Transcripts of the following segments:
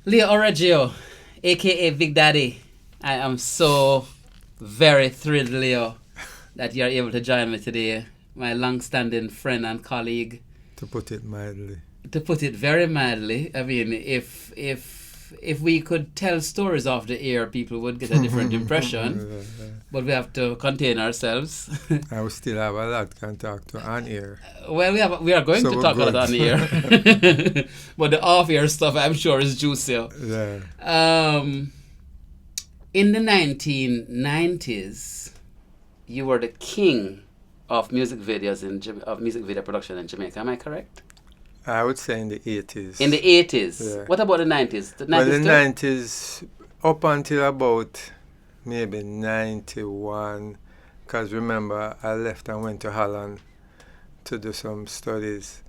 Leo Orio, aka Big Daddy. I am so very thrilled, Leo, that you're able to join me today. My long-standing friend and colleague. To put it mildly. To put it very mildly, I mean, if we could tell stories off the air, people would get a different impression. But we have to contain ourselves. I will still have a lot can talk to on air. Well, we are going to talk a lot on air. But the off-air stuff, I'm sure, is juicier. Yeah. In the 1990s, you were the king of music videos of music video production in Jamaica. Am I correct? I would say in the 80s. In the 80s. Yeah. What about the 90s? The 90s well, the too? 90s up until about maybe 91, because remember I left and went to Holland to do some studies,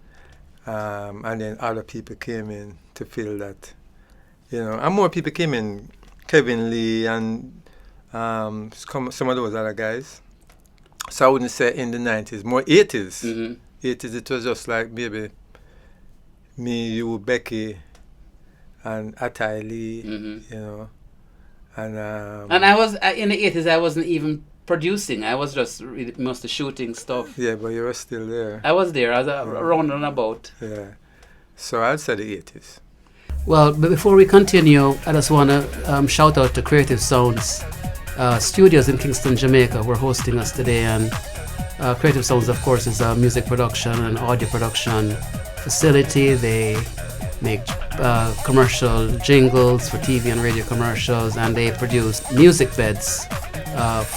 and then other people came in to fill that, and more people came in, Kevin Lee and some of those other guys. So I wouldn't say in the 90s, more 80s. Mm-hmm. 80s, it was just like maybe me, you, Becky, and Atai Lee, Mm-hmm. And I was in the 80s. I wasn't even producing. I was just mostly shooting stuff. yeah, but you were still there. I was there. I was around and about. Yeah. So I'd say the 80s. Well, but before we continue, I just want to shout out to Creative Sounds Studios in Kingston, Jamaica. We're hosting us today, and Creative Sounds, of course, is a music production and audio production facility. They make commercial jingles for TV and radio commercials, and they produce music beds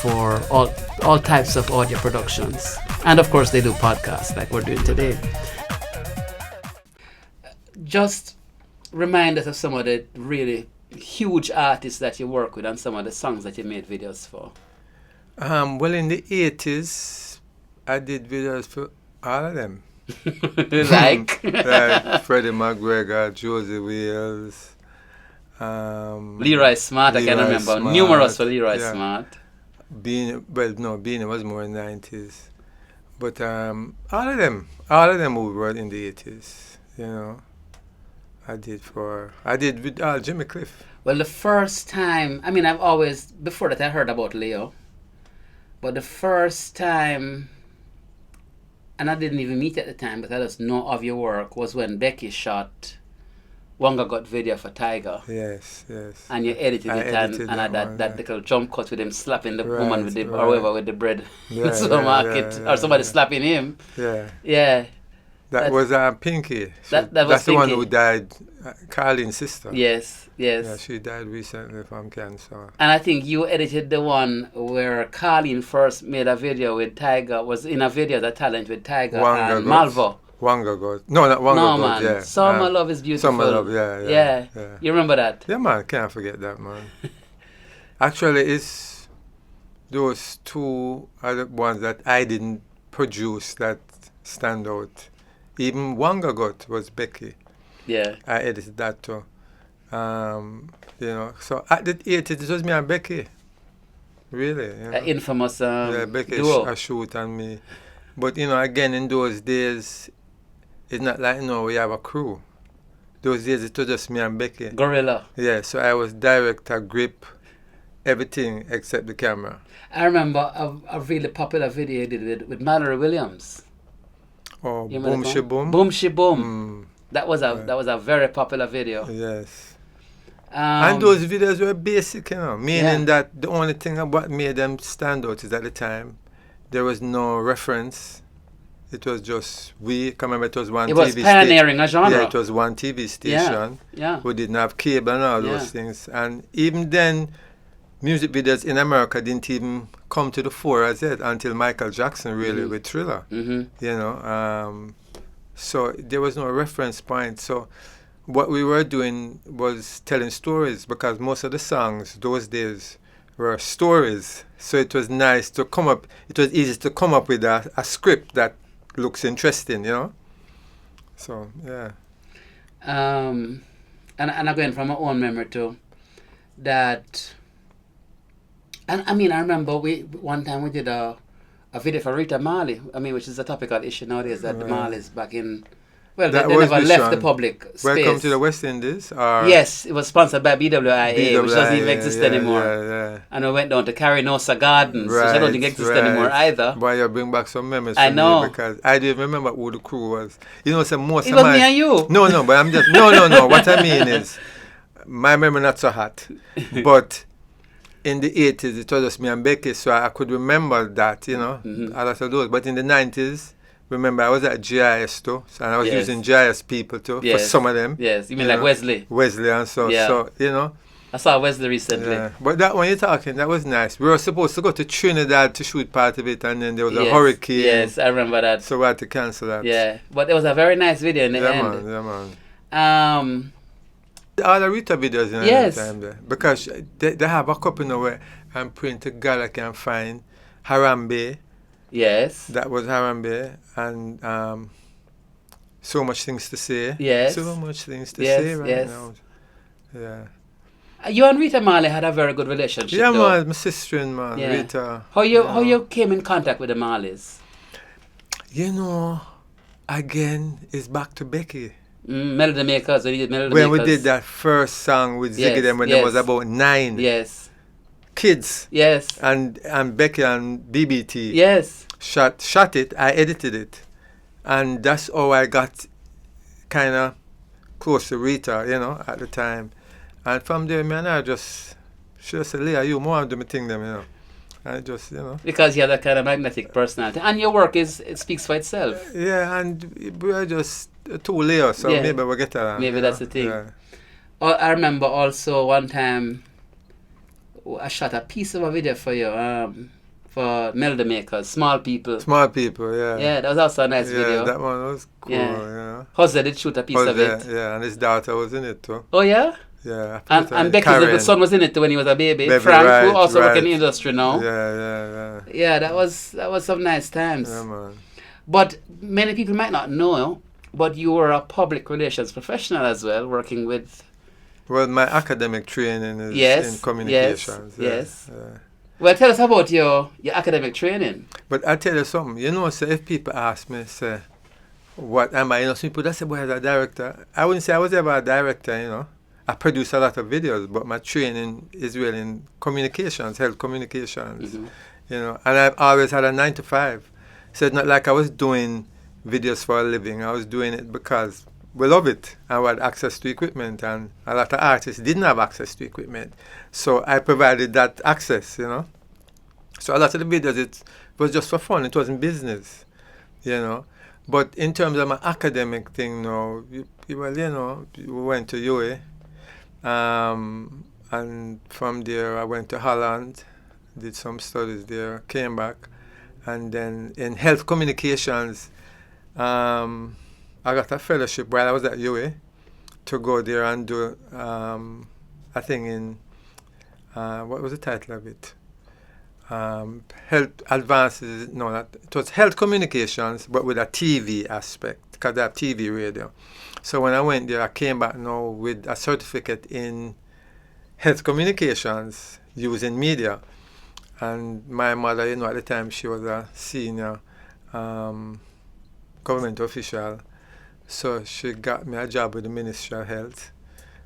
for all types of audio productions. And of course, they do podcasts like we're doing today. Just remind us of some of the really huge artists that you work with and some of the songs that you made videos for. Well, in the 80s, I did videos for all of them. Like Freddie McGregor, Josie Wales, Leroy Smart, I can Leroy remember. Smart, Numerous for Leroy yeah. Smart. Beanie was more in the 90s. But all of them were in the 80s, I did with Jimmy Cliff. Well, the first time, I mean, I've always, before that I heard about Leo, but the first time, and I didn't even meet at the time, but I just know of your work, was when Becky shot Wanga Got video for Tiger. Yes. And you edited it and had that little jump cut with him slapping the woman with or whoever with the bread supermarket, or somebody slapping him. Yeah. That was Pinky. That was that's the one Pinky. who died, Carlin's sister. Yes. Yeah, she died recently from cancer. And I think you edited the one where Carlin first made a video with Tiger, was in a video, the talent with Tiger and Malvo. Wanga Got. No, not Wanga Got, man. yeah. Summer Love is Beautiful. Summer Love, yeah. You remember that? Yeah, man, can't forget that, man. Actually, it's those two are the ones that I didn't produce that stand out. Even Wanga Got was Becky. Yeah. I edited that too. So at the 80s, it was me and Becky. Really. Infamous Becky duo. shoot and me. But, again, in those days, it's not like, we have a crew. Those days, it was just me and Becky. Gorilla. Yeah, so I was director, grip, everything except the camera. I remember a really popular video you did with Mallory Williams. Oh, Boom She Boom? Boom She Boom. That was a very popular video. Yes. And those videos were basic, meaning that the only thing about made them stand out is at the time, there was no reference. It was just remember it was one TV station. It was pioneering a genre. Yeah, it was one TV station. Yeah. We didn't have cable and all those things. And even then, music videos in America didn't even come to the fore as yet until Michael Jackson really with Thriller. So there was no reference point. So what we were doing was telling stories, because most of the songs those days were stories. So it was nice to come up, it was easy to come up with a script that looks interesting, So, yeah. And again, from my own memory too, that, and I mean, I remember one time we did a video for Rita Marley, which is a topical issue nowadays, that the Marleys back in Well, That they was never which left the one? public space. Welcome to the West Indies? Or Yes, it was sponsored by BWIA, which doesn't even exist anymore. Yeah. And I went down to Carinosa Gardens, which I don't think exists anymore either. Boy, you bring back some memories I for know. me because I didn't remember who the crew was. You know, some most It of was my... me and you. No, but I'm just... No. What I mean is, my memory not so hot. But in the 80s, it was just me and Becky, so I could remember that, you know, a lot of those. But in the 90s, remember, I was at GIS too, and I was using GIS people too, for some of them. Yes, you mean like Wesley? Wesley and so, so, you know. I saw Wesley recently. Yeah. But that when you're talking, that was nice. We were supposed to go to Trinidad to shoot part of it, and then there was a hurricane. Yes, I remember that. So we had to cancel that. Yeah, but it was a very nice video in the end. Yeah, man. All the Rita videos in the time there. Because they have a couple now where I'm praying to God I can find Harambe. Yes. That was Harambe. And So Much Things to Say. Yes. So much things to say right now. Yeah. You and Rita Marley had a very good relationship. Yeah, though. man, my sister and man, Rita. How you came in contact with the Marleys? You know, again, it's back to Becky. Melody Makers, when you did Melody When Makers. we did that first song with Ziggy them when there was about 9 kids. Yes. And Becky and BBT. Yes. Shot it, I edited it. And that's how I got kind of close to Rita, you know, at the time. And from there, man, she just said, Leo, you more do my thing them, you know. And just, you know. Because you have that kind of magnetic personality. And your work it speaks for itself. Yeah, and we're just two Leo, so maybe we'll get that. Maybe that's the thing. Yeah. I remember also one time I shot a piece of a video for you, for Melody Makers, Small People. Small People, yeah. Yeah, that was also a nice video. Yeah, that one was cool, yeah. Jose did shoot a piece of it. Yeah, and his daughter was in it too. Oh, yeah? Yeah. And Becky's little son was in it when he was a baby. Frank, who also works in the industry now. Yeah. Yeah, that was some nice times. Yeah, man. But many people might not know, but you were a public relations professional as well, working with... Well, my academic training is in communications. Yes. Well, tell us about your academic training. But I tell you something, you know, so if people ask me, say, what am I? You know, some people, that's about a director. I wouldn't say I was ever a director, you know. I produce a lot of videos, but my training is really in communications, health communications, you know. And I've always had a 9 to 5. So it's not like I was doing videos for a living. I was doing it because we love it and we had access to equipment, and a lot of artists didn't have access to equipment. So I provided that access, you know. So a lot of the videos, it was just for fun. It wasn't business, you know. But in terms of my academic thing now, we went to UA. And from there I went to Holland, did some studies there, came back, and then in health communications, I got a fellowship while I was at UA to go there and do a thing in, what was the title of it? Health advances, it was health communications, but with a TV aspect, because I have TV radio. So when I went there, I came back now with a certificate in health communications using media. And my mother, you know, at the time she was a senior government official. So she got me a job with the Ministry of Health.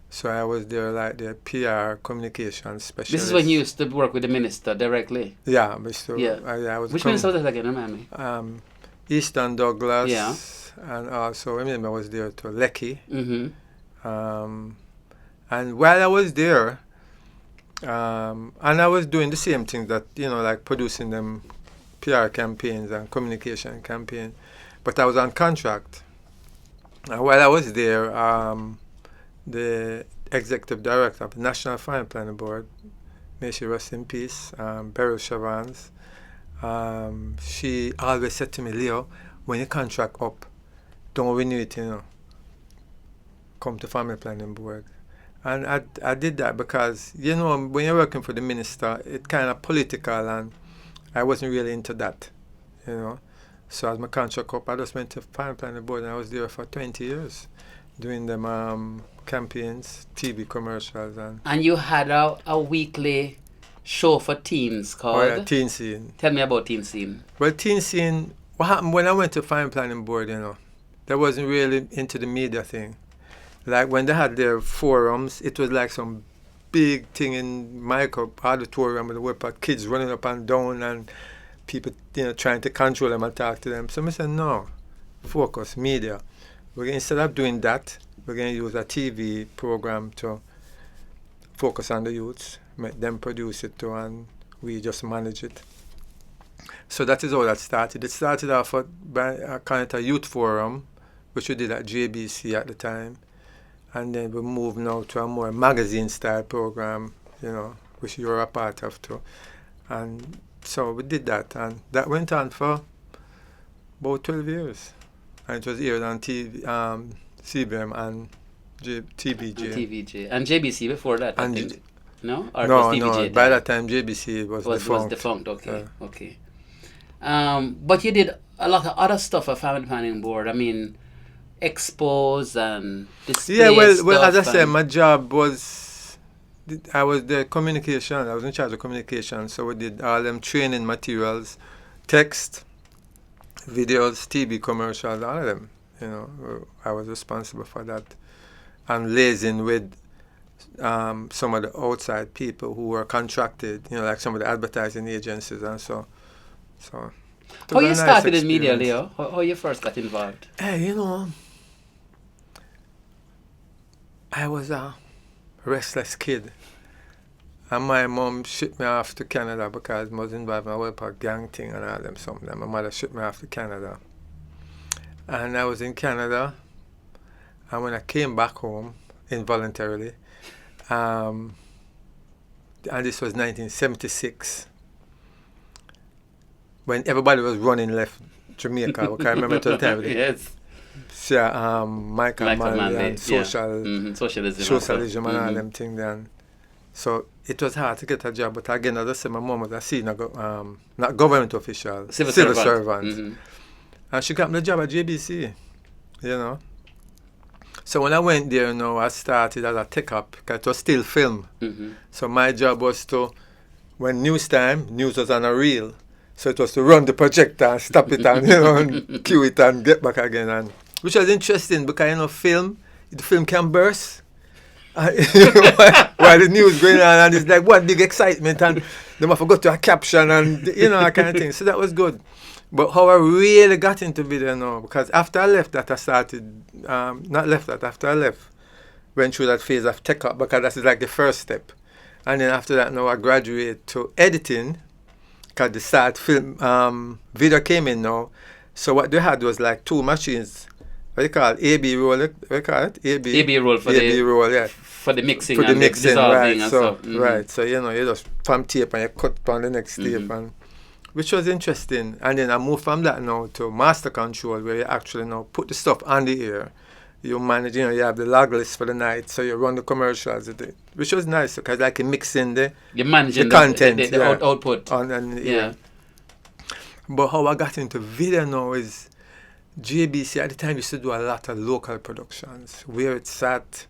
So I was there like the PR communications specialist. This is when you used to work with the minister directly? Yeah. I was Which minister was that again, remind me? Easton Douglas. Yeah. And also, I remember I was there to Lecky. And while I was there, and I was doing the same things that, you know, like producing them PR campaigns and communication campaign, but I was on contract. And while I was there, the executive director of the National Fire Planning Board, may she rest in peace, Beryl Chavans, she always said to me, Leo, when your contract up, don't renew it, you know. Come to Family Planning Board. And I did that because, you know, when you're working for the minister, it's kind of political, and I wasn't really into that, you know. So as my contract up, I just went to Family Planning Board, and I was there for 20 years doing them campaigns, TV commercials. And you had a weekly show for teens called... Teen Scene. Tell me about Teen Scene. Well, Teen Scene, what happened when I went to Family Planning Board, you know, That wasn't really into the media thing. Like when they had their forums, it was like some big thing in micro auditorium with the kids running up and down and people, trying to control them and talk to them. So I said, no, focus, media. Instead of doing that, we're going to use a TV program to focus on the youths, make them produce it too, and we just manage it. So that is how that started. It started off by a kind of a youth forum, which we did at JBC at the time. And then we moved now to a more magazine-style program, which you're a part of too. And so we did that, and that went on for about 12 years. And it was aired on TV, CBM and TVJ. And TVJ. And JBC before that, I think. No? Or no, was TVJ no. By that time, JBC was defunct. Was defunct, okay. Okay. But you did a lot of other stuff at Family Planning Board. I mean, expos and displays. Yeah, well, as I said, my job was, I was the communication. I was in charge of communication. So we did all them training materials, text, videos, TV commercials, all of them. I was responsible for that. And liaising with some of the outside people who were contracted, like some of the advertising agencies and so. How you started in media, Leo? How you first got involved? Hey, I was a restless kid. And my mom shipped me off to Canada because I was involved in a gang thing and all them something. And my mother shipped me off to Canada. And I was in Canada. And when I came back home, involuntarily, and this was 1976, when everybody was running left Jamaica. Okay, I remember at the time. Yes. Yeah, Michael Manley and socialism and all them things then. So it was hard to get a job, but again, as I said, my mom was a senior, not government official, civil servant. Mm-hmm. And she got me the job at JBC, So when I went there, I started as a tech-up, because it was still film. Mm-hmm. So my job was to, when news was on a reel, so it was to run the projector and stop it and, and cue it and get back again. And which was interesting because, the film can burst. While the news going on, and it's like, what big excitement, and they might forgot to a caption and, that kind of thing. So that was good. But how I really got into video now, because after I left that, I started, after I left, went through that phase of tech up, because that's like the first step. And then after that, now I graduate to editing, because the start film, video came in now. So what they had was like two machines. What do you call it? AB roll, what do you call it? AB roll for for the mixing and the dissolving right, and so, mm-hmm. Right, so you just from tape and you cut on the next tape, and which was interesting. And then I moved from that now to master control, where you actually now put the stuff on the air. You manage, you have the log list for the night, so you run the commercials, which was nice because like you mix in the content, the output. Yeah. But how I got into video now is JBC at the time used to do a lot of local productions. Where it's at,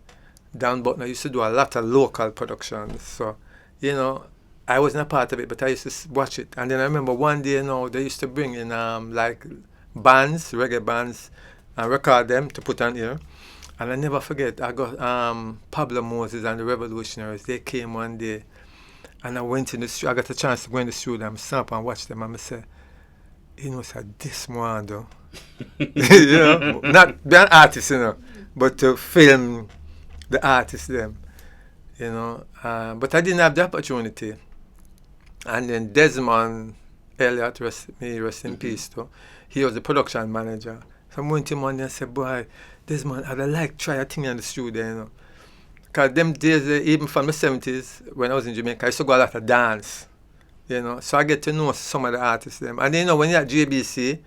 down Butner used to do a lot of local productions. So, I wasn't a part of it, but I used to watch it. And then I remember one day, they used to bring in like bands, reggae bands, and record them to put on here. And I never forget, I got Pablo Moses and the Revolutionaries. They came one day, and I went in the studio. I got a chance to go in the studio and stop and watch them. And I said, this one though. Not be an artist, but to film the artists them, but I didn't have the opportunity. And then Desmond Elliott, rest in peace too, he was the production manager. So I went to him one day and said, boy, Desmond, I'd like try a thing in the studio, Because them days, even from the 70s, when I was in Jamaica, I used to go a lot of dance, So I get to know some of the artists them. And then, when you're at JBC,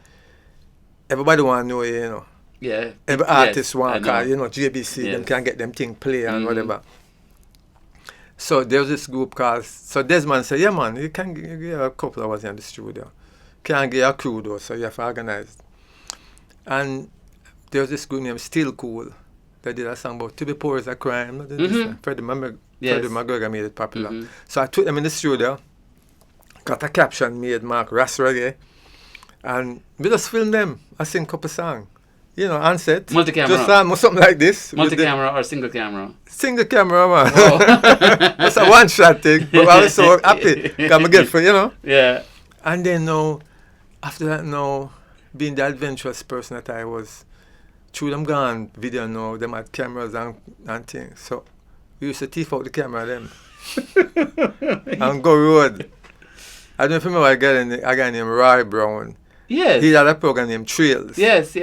everybody want to know you, Yeah. Every artist want, because, JBC, them can get them thing play and whatever. So there was this group called, so Desmond said, yeah man, you can get a couple of hours in the studio. Can't get a crew though, so you have to organize. And there was this group named Still Cool. They did a song about to be poor is a crime. Freddie McGregor made it popular. So I took them in the studio, got a caption made, Mark Ras Reggae, and we just filmed them. I sing a couple songs. handset. Multi-camera. Just something like this. Multi-camera or single camera? Single camera, man. Wow. That's a one-shot thing. But I was so happy. Come get for, Yeah. And then now, after that now, being the adventurous person that I was, through them gone video now, them had cameras and things. So we used to thief out the camera them. And go road. I don't know if you remember a guy named Roy Brown. Yes. He had a program named Trails. Yes.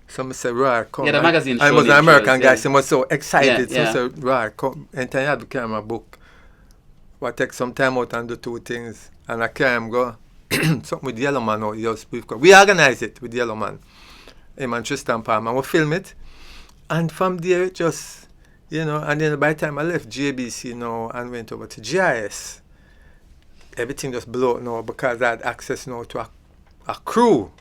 So I said, Roy, come. Yeah, the magazine show. I was an American Trails, guy, yeah. so I was so excited. Yeah, So I said, Roy, come. And then I had the camera book. I take some time out and do two things. And I carry him go. Something with Yellow Man out. We organize it with Yellow Man. Him and Tristan Palmer. And we film it. And from there, it just, and then by the time I left JBC now and went over to GIS, everything just blew up now because I had access now to a crew.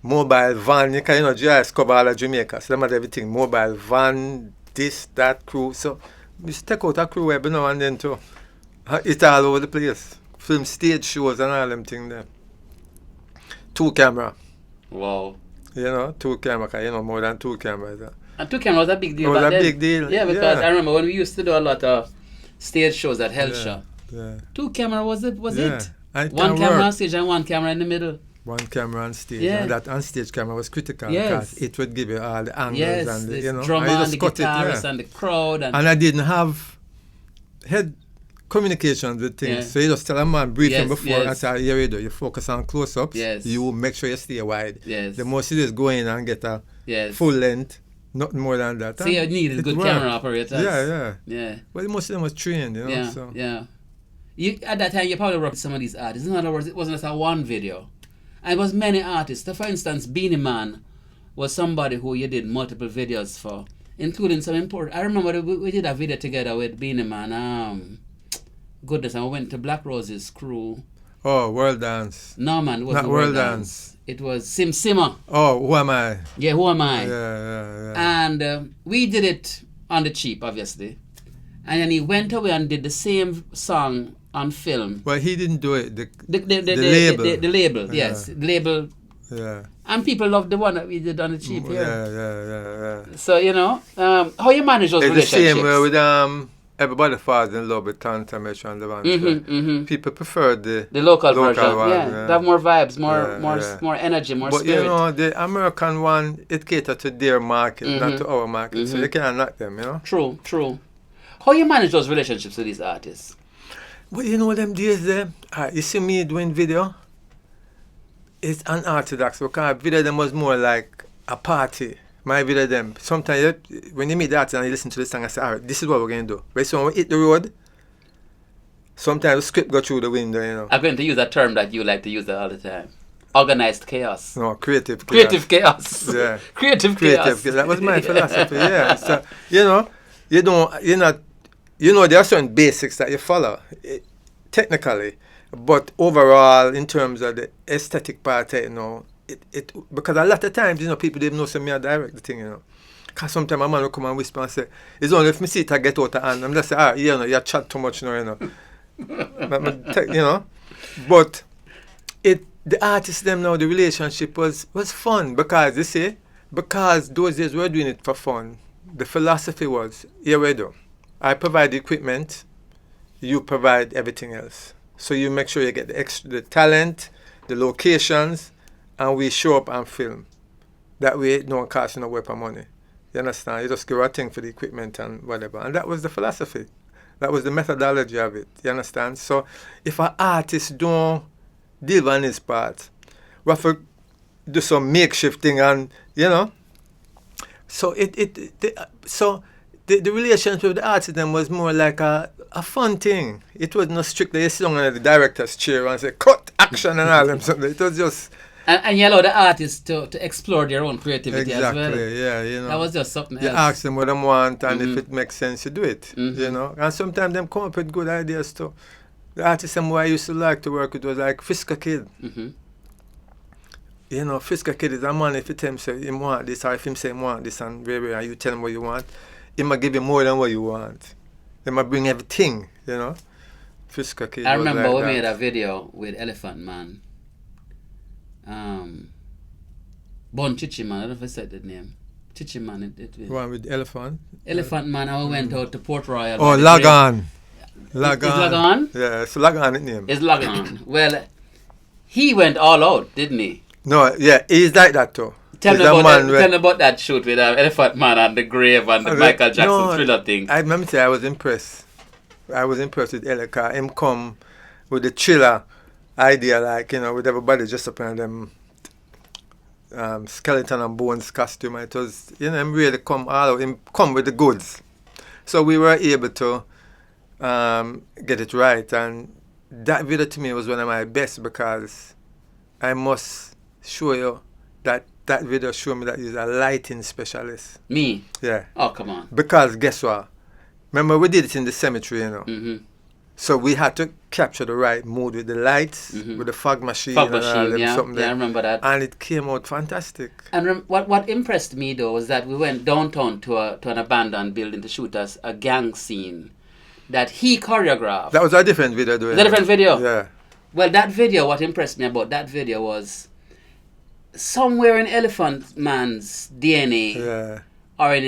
Mobile van, GIS cover all of Jamaica. So them had everything. Mobile van, this, that crew. So we just take out a crew every now and then too. It's all over the place. Film stage shows and all them things there. 2 camera. Wow. 2 camera, because more than 2 cameras. And 2 cameras was a big deal. It was back a then. big deal. Yeah, because I remember when we used to do a lot of stage shows at Hellshire. Yeah. 2 camera was it? And one camera on stage and 1 camera in the middle. 1 camera on stage. Yeah. And that on stage camera was critical Yes. because it would give you all the angles and the, drummer and and the cut guitarist and the crowd. And I didn't have head communications with things. Yeah. So you just tell a man briefing Yes, before yes. and say, here you do. You focus on close-ups. Yes. You make sure you stay wide. Yes. The most you do is go in and get a Yes. full length, nothing more than that. So you needed good worked. camera operators. Yeah. Well, most of them was trained, Yeah, so. yeah. At that time, you probably worked with some of these artists. In other words, it wasn't just a one video. And it was many artists. So for instance, Beanie Man was somebody who you did multiple videos for, including some important. I remember we did a video together with Beanie Man. Goodness, and we went to Black Rose's crew. Oh, World Dance. No, man, it wasn't Not World Dance. It was Sim Simmer. Oh, Who Am I? Yeah, Who Am I? Yeah. And we did it on the cheap, obviously. And then he went away and did the same song on film. Well, he didn't do it. The label. label. The label, yes. The label. Yeah. And people loved the one that we did on the cheap here. Yeah. So, how you manage those It's relationships? the same way with Everybody Falls in Love with Tanta Metro and Levant. People prefer the local version. one. Yeah, they have more vibes, more energy, more spirit. But the American one, it caters to their market, not to our market. So you can't knock them, True. How you manage those relationships with these artists? But them days there, you see me doing video, it's unorthodox because video them was more like a party. My video them. Sometimes when you meet the artist and you listen to the song, I say, all right, this is what we're going to do. But so when we hit the road, sometimes the script go through the window, I'm going to use a term that you like to use all the time. Organized chaos. No, creative chaos. Creative chaos. Yeah. Creative chaos. That was my philosophy, yeah. So, there are certain basics that you follow, technically. But overall, in terms of the aesthetic part, because a lot of times, people didn't know me I direct the thing, Because sometimes a man will come and whisper and say, it's only if me see it I get out of hand. I'm just saying, you chat too much now, But the artists them now, the relationship was fun because those days we were doing it for fun. The philosophy was, here we do. I provide the equipment, you provide everything else. So you make sure you get the talent, the locations, and we show up and film. That way, it don't cost no weapon money. You understand? You just give a thing for the equipment and whatever. And that was the philosophy. That was the methodology of it. You understand? So if an artist don't deal on his part, we have to do some makeshift thing and, So the relationship with the artist then was more like a fun thing. It was not strictly you sit down on the director's chair and say, cut, action and all them something. It was just... And you allow the artists to explore their own creativity exactly, as well. Yeah, That was just something else. You ask them what they want and if it makes sense, you do it, And sometimes them come up with good ideas too. The artist who I used to like to work with was like Fisker Kid. Fisker Kid is a man, if you tell him say he want this, or if him say he want this, and you tell him what you want, he might give you more than what you want. He might bring everything, Fisker Kid. I remember like we that. made a video with Elephant Man. Bon Chichi Man, I don't know if I said the name. Chichi Man. One with elephant. Elephant Man, I went out to Port Royal. Oh, Lagan. Is Lagan? Yeah, it's Lagan his name. It's Lagan. Well, he went all out, didn't he? No, yeah, he's like that too. Tell me about that shoot with Elephant Man and the grave and the Michael Jackson thriller thing. I remember I was impressed. I was impressed with Elika. Him come with the thriller idea, like, you know, with everybody just up in them skeleton and bones costume. It was, you know, him really come all out. Him come with the goods. So we were able to get it right. And that video to me was one of my best, because I must show you that video showed me that he's a lighting specialist. Me? Yeah. Oh, come on. Because guess what? Remember, we did it in the cemetery, you know. Mm-hmm. So we had to capture the right mood with the lights, with the fog machine. Yeah, I remember that. And it came out fantastic. And what impressed me, though, was that we went downtown to an abandoned building to shoot us a gang scene that he choreographed. That was a different video, though. Was that a different video? Yeah. Well, that video, what impressed me about that video was somewhere in Elephant Man's DNA, or in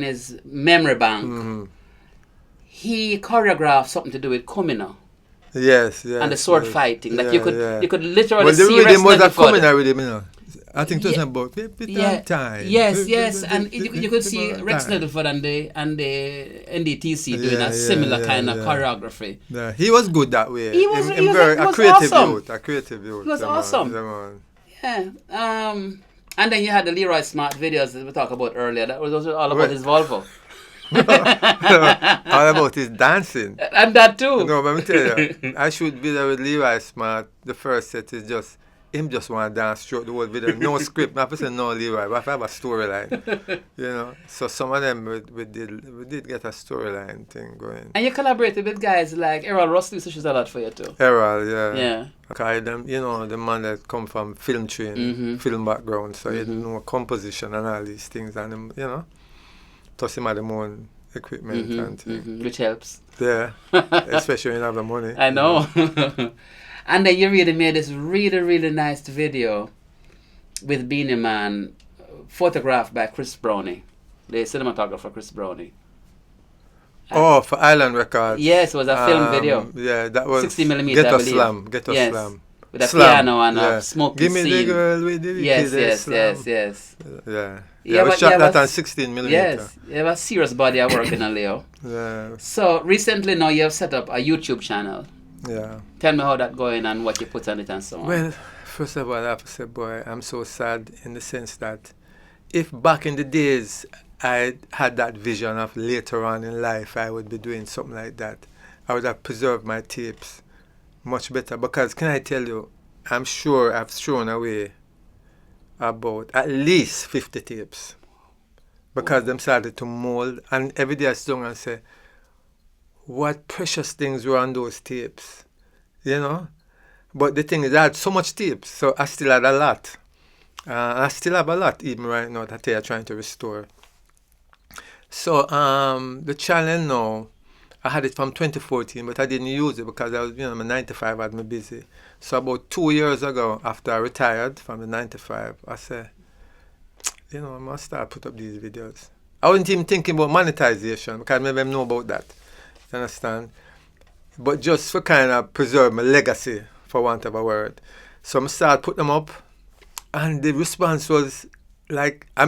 his memory bank, he choreographed something to do with Kumina. Yes. And the sword fighting. Like you could literally well, see rhythm was a Kumina rhythm, you know. I think it was about time. Yes, and you could see Rex Nettlefoot and the NDTC doing a similar kind of choreography. Yeah, he was good that way. He was awesome. A creative youth. He was awesome. Yeah. And then you had the Leroy Smart videos that we talked about earlier. That was also all about his Volvo. All about his dancing. And that too. No, but let me tell you, I shoot video with Leroy Smart. The first set is just him just want to dance throughout the whole video. No script. Not person no Leroy, but I have a storyline. You know. So some of them we did get a storyline thing going. And you collaborated with guys like Errol Russell, used to shoot a lot for you too. Errol, yeah. Yeah. Okay, them, you know, the man that come from film training, film background, so he know composition and all these things, and him, you know, toss him at the own equipment and things. Which helps. Yeah, especially when you have the money. I know. And then you really made this really, really nice video with Beanie Man, photographed by Chris Brownie, the cinematographer Chris Brownie. Oh, for Island Records. Yes, it was a film video. Yeah, that was 60mm, Get I Us believe. Slam. Get Us Slam. With a piano and a smoky Give me scene. the girl with the Yes. Yeah, we shot that on 16mm. Yes, you have a serious body of work in a Leo. Yeah. So recently now you have set up a YouTube channel. Yeah. Tell me how that going and what you put on it and so on. Well, first of all, I have to say, boy, I'm so sad in the sense that if back in the days I had that vision of later on in life I would be doing something like that, I would have preserved my tapes much better. Because can I tell you, I'm sure I've thrown away about at least 50 tapes because them started to mold, and every day I sit down and say, what precious things were on those tapes, you know? But the thing is, I had so much tapes, so I still had a lot. I still have a lot, even right now, that I'm trying to restore. So the channel now, I had it from 2014, but I didn't use it because I was, you know, my 95 had me busy. So about 2 years ago, after I retired from the 95, I said, you know, I must start put up these videos. I wasn't even thinking about monetization because maybe I know about that. You understand? But just for kind of preserve my legacy, for want of a word. So I started put them up, and the response was like, I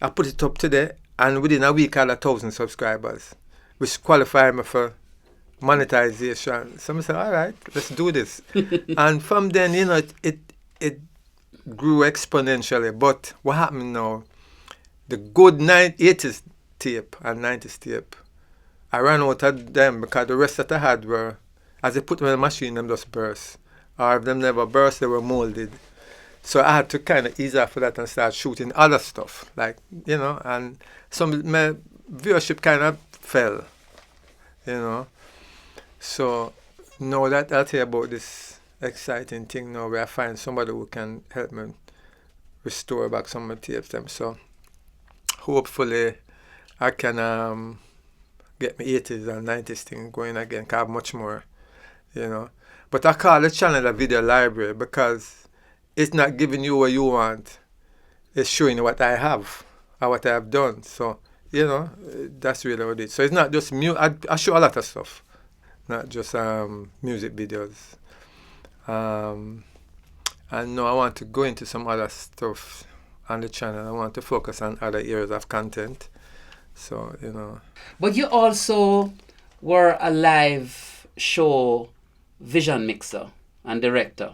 put it up today, and within a week I had 1,000 subscribers, which qualified me for monetization. So I said, all right, let's do this. And from then, you know, it grew exponentially. But what happened now, the good 80s tape and 90s tape, I ran out of them because the rest that I had were, as I put them in the machine, them just burst. Or if them never burst, they were molded. So I had to kind of ease off of that and start shooting other stuff, like, you know, and my viewership kind of fell, you know. So now that I'll tell you about this exciting thing now where I find somebody who can help me restore back some of my tapes them. So hopefully I can get my 80s and 90s thing going again, because I have much more, you know. But I call the channel a video library because it's not giving you what you want. It's showing you what I have or what I have done. So, you know, that's really what it is. So it's not just I show a lot of stuff, not just music videos. And no, I want to go into some other stuff on the channel. I want to focus on other areas of content. So, you know. But you also were a live show vision mixer and director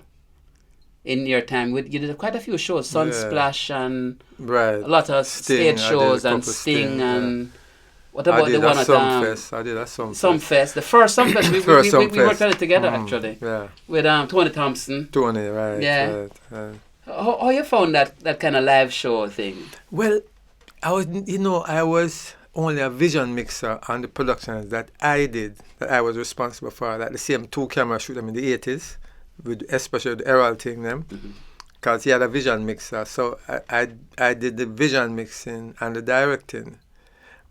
in your time. You did quite a few shows, Sunsplash and right. a lot of Sting, stage shows and Sting and what about the one at Sumfest? I did a Sumfest. The first Sumfest, we worked on it together actually. Yeah. With Tony Thompson. Tony, right. Yeah. Right. How you found that kind of live show thing? Well, I was only a vision mixer on the productions that I was responsible for, like the same 2 camera shoot them in the 80s, with especially the Herald thing them, because he had a vision mixer. So I did the vision mixing and the directing.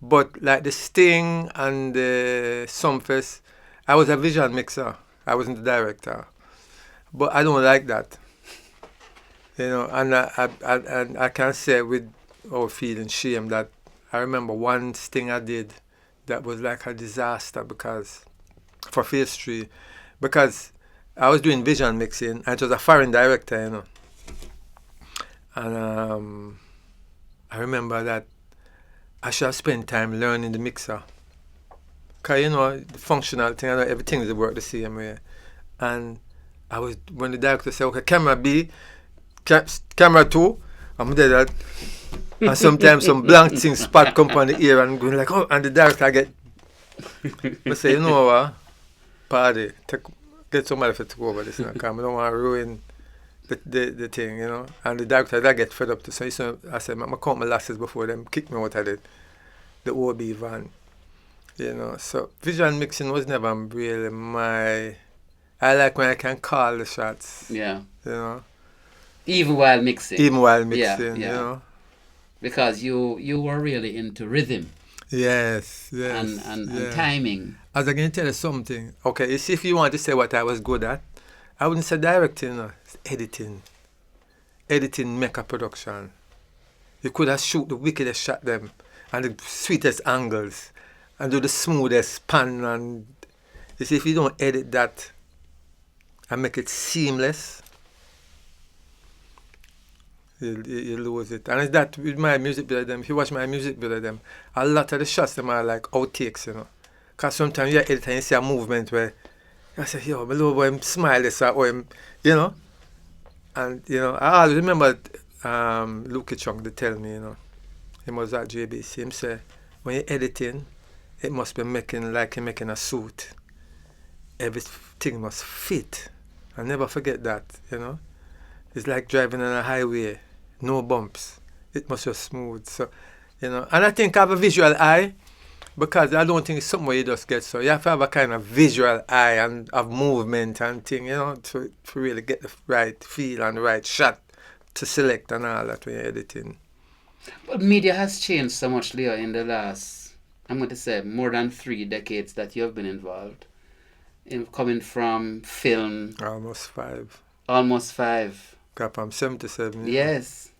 But like the Sting and the Sumfest, I was a vision mixer. I wasn't the director. But I don't like that. You know, and I can say with our feeling shame that I remember one Sting I did that was like a disaster for Phase 3, because I was doing vision mixing and it was a foreign director, you know. And I remember that I should have spent time learning the mixer. Because, you know, the functional thing, I know everything is work the same way. And when the director said, okay, camera B, camera 2, I'm there that. And sometimes some blank thing spot come on the ear and going like, oh, and the director I say, you know what, party, get somebody to take over this, because I don't want to ruin the thing, you know. And the director, I get fed up to say, so I said, I'm count my losses before them kick me out of the OB van, you know. So visual mixing was never really I like when I can call the shots. Yeah. You know. Even while mixing. You know. Because you were really into rhythm. Yes. And timing. I was going to tell you something. Okay, you see, if you want to say what I was good at, I wouldn't say directing, it's editing. Editing make a production. You could have shoot the wickedest shot them and the sweetest angles and do the smoothest pan, and you see, if you don't edit that and make it seamless, you lose it. And it's that with my music video them. If you watch my music video them, a lot of the shots them are like outtakes, you know. Because sometimes you edit and you see a movement where I say, yo, I love him smile this or him, you know. And, you know, I always remember Luke Chung to tell me, you know, he was at JBC, him say, when you're editing, it must be making like you're making a suit. Everything must fit. I never forget that, you know. It's like driving on a highway, no bumps. It must be smooth. So, you know, and I think I have a visual eye, because I don't think it's something where you just get. So you have to have a kind of visual eye and of movement and thing, you know, to really get the right feel and the right shot to select and all that when you're editing. But media has changed so much, Leo, in the last, I'm going to say, more than 3 decades that you have been involved. Coming from film. Almost 5. Almost 5. Got from 77. Yes.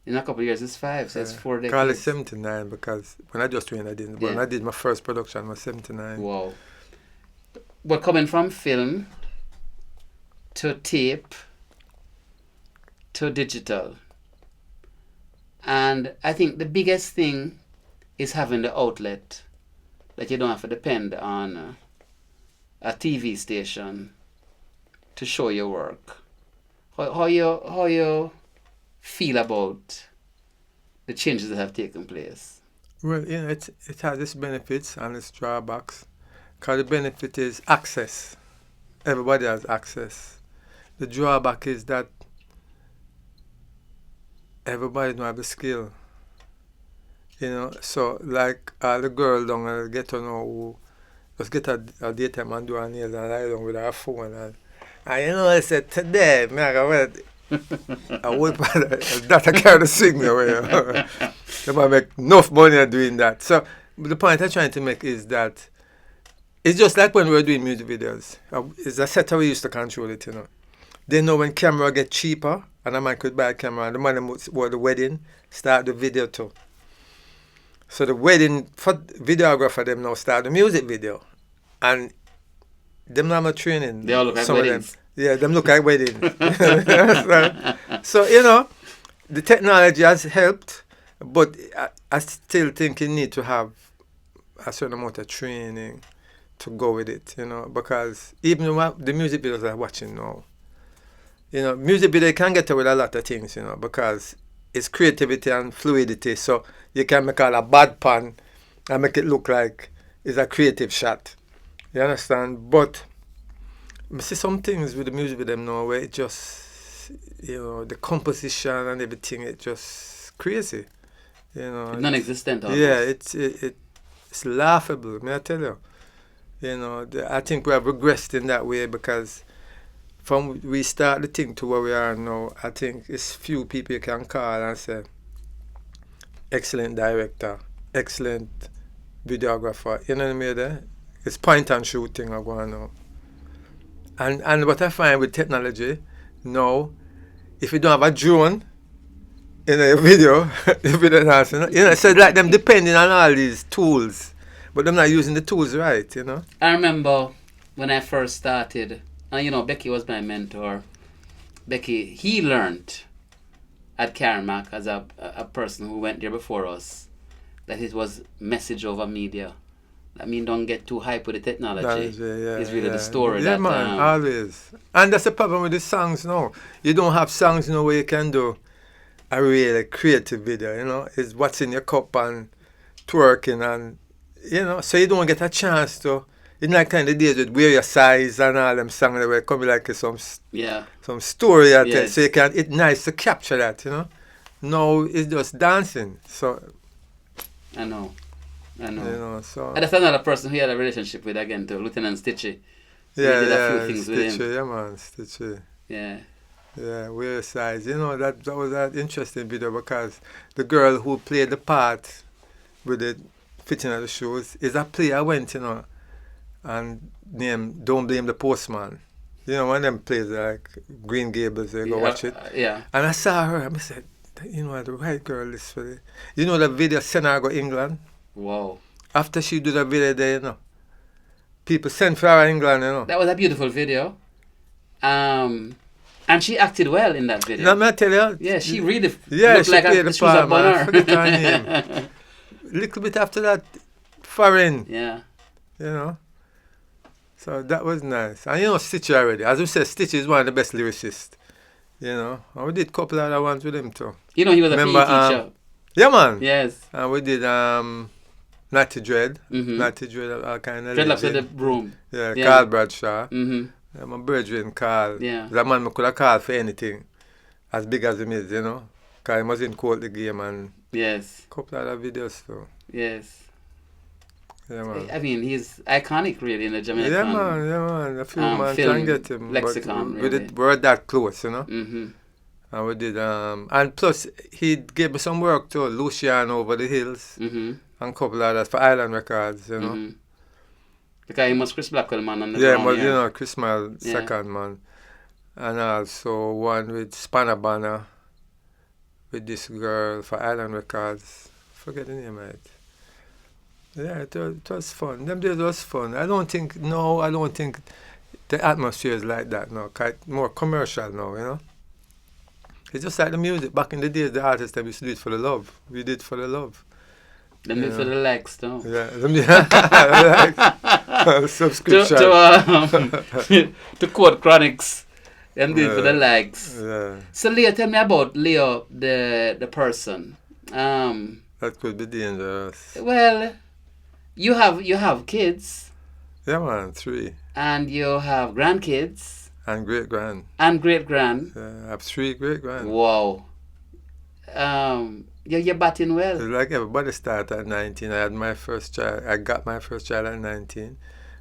In a couple of years, it's 5, so it's 4 decades. Call it 79, because when I just went, I didn't. When I did my first production, it was 79. Wow. But coming from film to tape to digital. And I think the biggest thing is having the outlet that you don't have to depend on a TV station to show your work. How you feel about the changes that have taken place? Well, you know, it has its benefits and its drawbacks. Because the benefit is access. Everybody has access. The drawback is that everybody don't have the skill. You know, so like the girl don't get to know who just get a daytime and do her nails and lie down with her phone. And you know, I said, today, I would that I carry the signal. They might make enough money doing that. So the point I'm trying to make is that it's just like when we were doing music videos. It's a set how we used to control it, you know. They know when camera get cheaper, and a man could buy a camera, and the money was the wedding, start the video too. So the wedding videographer them now start the music video, and them not training. They all look like weddings. Yeah, them look like weddings. So the technology has helped, but I still think you need to have a certain amount of training to go with it, because even the music videos I'm watching now, music video can get away with a lot of things, because it's creativity and fluidity. So you can make all a bad pan and make it look like it's a creative shot. You understand? But I see some things with the music with them now where it just, the composition and everything, it just crazy. It's non-existent. Almost. Yeah, it's laughable, may I tell you. I think we have regressed in that way, because from we start the thing to where we are now, I think it's few people you can call and say, excellent director, excellent videographer. You know what I mean there? It's point and shoot thing I go on now. And what I find with technology now, if you don't have a drone in a video, so it's like them depending on all these tools, but they're not using the tools right, I remember when I first started, and Becky was my mentor. Becky, he learned at Carmack as a person who went there before us that it was message over media. I mean, don't get too hype with the technology. It's really the story. Yeah, man, always. And that's the problem with the songs now. You don't have songs where you can do a really creative video, It's what's in your cup and twerking and, so you don't get a chance to. It's like kind of days with Wear Your Size and all them songs that were coming like some story out there. So it's nice to capture that, No, it's just dancing. So I know. So and that's another person who had a relationship with again too, Lieutenant Stitchy. Yeah, did a few things Stitchy, with him. yeah, man, Stitchy. Yeah. Yeah, Wear Your Size. That was an interesting video, because the girl who played the part with the fitting of the shoes is a play I went, and named Don't Blame the Postman. One of them plays like Green Gables, they go watch it. Yeah. And I saw her, and I said, the right girl is for it. The video Send Go England? Wow. After she did the video there, people sent for her England, That was a beautiful video. And she acted well in that video. Let me tell you. Yeah, she really looked like the she was a man. Forget her name. Little bit after that, foreign. Yeah. So that was nice. And Stitch already. As we said, Stitch is one of the best lyricists. And we did a couple other ones with him too. He was a PE teacher. Yeah, man. Yes. And we did Natty Dread. Natty Dread, all kind of Dreadlocks with the broom. Yeah, Carl Bradshaw. Mm-hmm. My brethren Carl. Yeah. That man I could have called for anything. As big as him is, Because he was in court the game and yes. a couple other videos too. Yes. Yeah, man. I mean, he's iconic really in the Jamaican. Yeah, man. A few man can get him. Lexicon, but really. we're that close, Mm-hmm. And we did, and plus he gave me some work too, Lucian Over the Hills, and a couple others for Island Records, Mm-hmm. Because he was Chris Blackwell, man, on the yeah, ground, but Chris Mal, second man. And also one with Spanner Banner, with this girl for Island Records. Forget the name of it. Yeah, it was fun. Them days was fun. I don't think the atmosphere is like that now. It's more commercial now, It's just like the music. Back in the days, the artists that used to do it for the love. We did it for the love. Them did for the likes, though. Yeah, subscription. To quote Chronics, them did for the likes. Yeah. So Leo, tell me about Leo, the person. That could be dangerous. Well, you have kids. Yeah, man, 3. And you have grandkids. And great-grand. And great-grand. Yeah, I have 3 great-grand. Wow. You're batting well. It's like everybody started at 19. I had my first child. I got my first child at 19.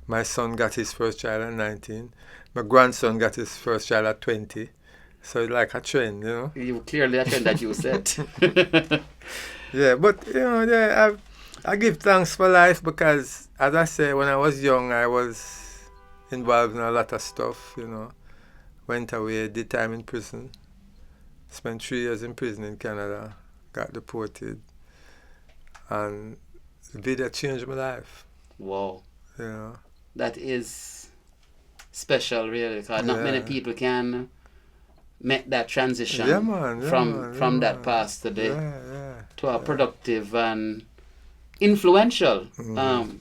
My son got his first child at 19. My grandson got his first child at 20. So it's like a trend, You clearly a trend that you set. Yeah, but, I give thanks for life because, as I say, when I was young, I was involved in a lot of stuff, went away, did time in prison, spent 3 years in prison in Canada, got deported, and the video changed my life. Wow. You know. That is special, really, because not many people can make that transition from that past to to a productive and influential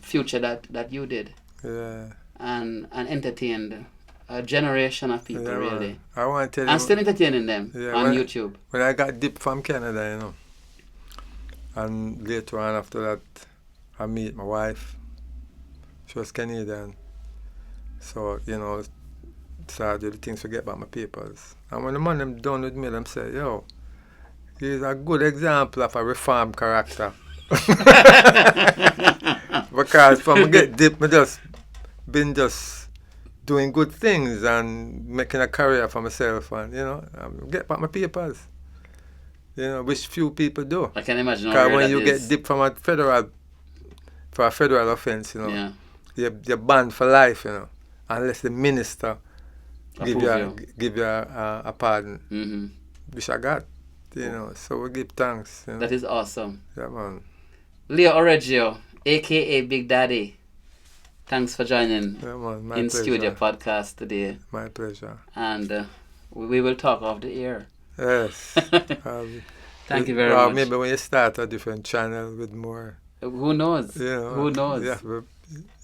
future that you did. Yeah. And entertained a generation of people, really. Man. I want to tell you. And still entertaining them on YouTube. When I got dipped from Canada, you know, and later on after that, I meet my wife. She was Canadian. So, you know, so I do the things to get back my papers. And when the man them done with me, them say, yo, he's a good example of a reformed character. Because from I get dipped, I just been doing good things and making a career for myself, and you know, get back my papers. You know, which few people do. I can imagine. Because when you get dipped from a federal offense, you know, you're banned for life, you know, unless the minister give you a pardon, which I got, you know. So we give thanks. You know? That is awesome. Yeah, man. Leo Orio, aka Big Daddy. Thanks for joining in Studio Podcast today. My pleasure. And we will talk off the air. Yes. Thank you very much. Maybe when you start a different channel with more. Who knows? You know, who knows? You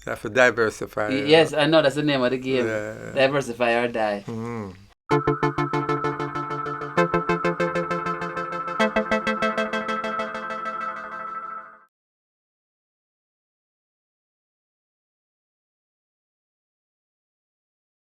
have to diversify. Yes, I know that's the name of the game. Yeah. Diversify or die. Mm-hmm.